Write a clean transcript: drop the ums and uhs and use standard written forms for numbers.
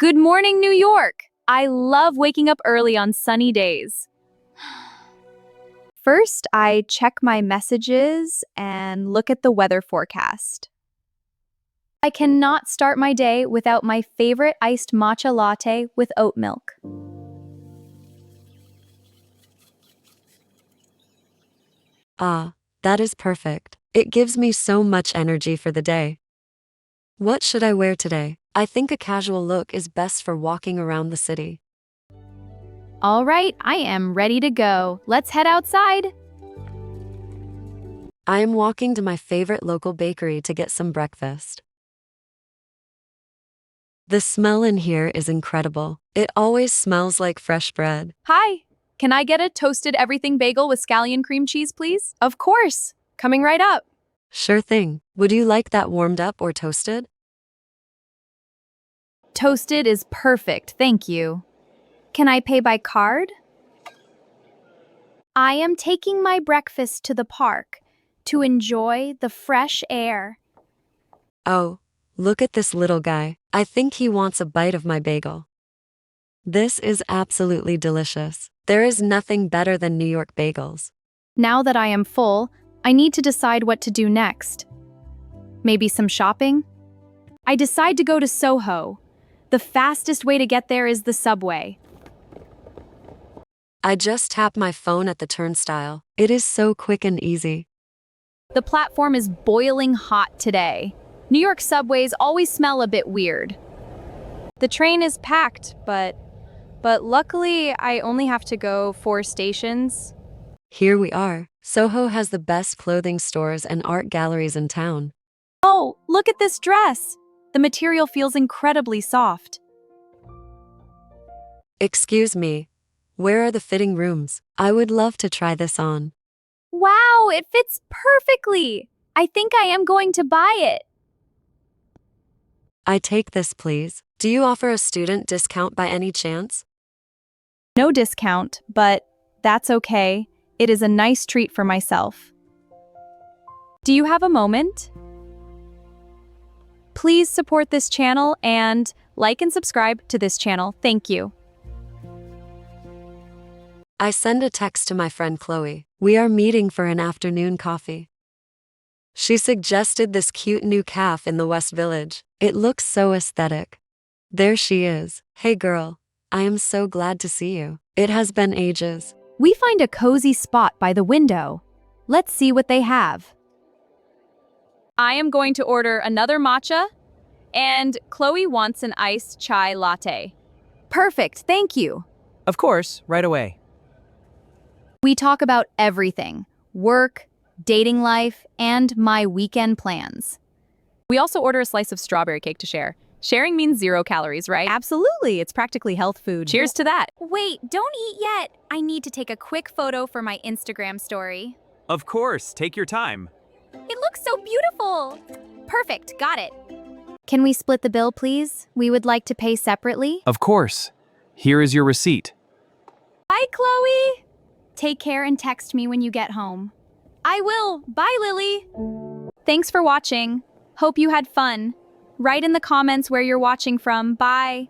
Good morning, New York! I love waking up early on sunny days. First, I check my messages and look at the weather forecast. I cannot start my day without my favorite iced matcha latte with oat milk. Ah, that is perfect. It gives me so much energy for the day. What should I wear today? I think a casual look is best for walking around the city. All right, I am ready to go. Let's head outside. I am walking to my favorite local bakery to get some breakfast. The smell in here is incredible. It always smells like fresh bread. Hi, can I get a toasted everything bagel with scallion cream cheese, please? Of course, coming right up. Sure thing. Would you like that warmed up or toasted? Toasted is perfect, thank you. Can I pay by card? I am taking my breakfast to the park to enjoy the fresh air. Oh, look at this little guy. I think he wants a bite of my bagel. This is absolutely delicious. There is nothing better than New York bagels. Now that I am full, I need to decide what to do next. Maybe some shopping? I decide to go to Soho. The fastest way to get there is the subway. I just tap my phone at the turnstile. It is so quick and easy. The platform is boiling hot today. New York subways always smell a bit weird. The train is packed, but luckily I only have to go 4 stations. Here we are. Soho has the best clothing stores and art galleries in town. Oh, look at this dress! The material feels incredibly soft. Excuse me. Where are the fitting rooms? I would love to try this on. Wow, it fits perfectly! I think I am going to buy it. I take this, please. Do you offer a student discount by any chance? No discount, but that's okay. It is a nice treat for myself. Do you have a moment? Please support this channel and like and subscribe to this channel. Thank you. I send a text to my friend Chloe. We are meeting for an afternoon coffee. She suggested this cute new cafe in the West Village. It looks so aesthetic. There she is. Hey girl, I am so glad to see you. It has been ages. We find a cozy spot by the window. Let's see what they have. I am going to order another matcha, and Chloe wants an iced chai latte. Perfect, thank you. Of course, right away. We talk about everything: work, dating life, and my weekend plans. We also order a slice of strawberry cake to share. Sharing means 0 calories, right? Absolutely, it's practically health food. Cheers to that. Wait, don't eat yet. I need to take a quick photo for my Instagram story. Of course, take your time. It looks so beautiful. Perfect, got it. Can we split the bill, please? We would like to pay separately. Of course. Here is your receipt. Bye, Chloe. Take care and text me when you get home. I will. Bye, Lily. Thanks for watching. Hope you had fun. Write in the comments where you're watching from. Bye.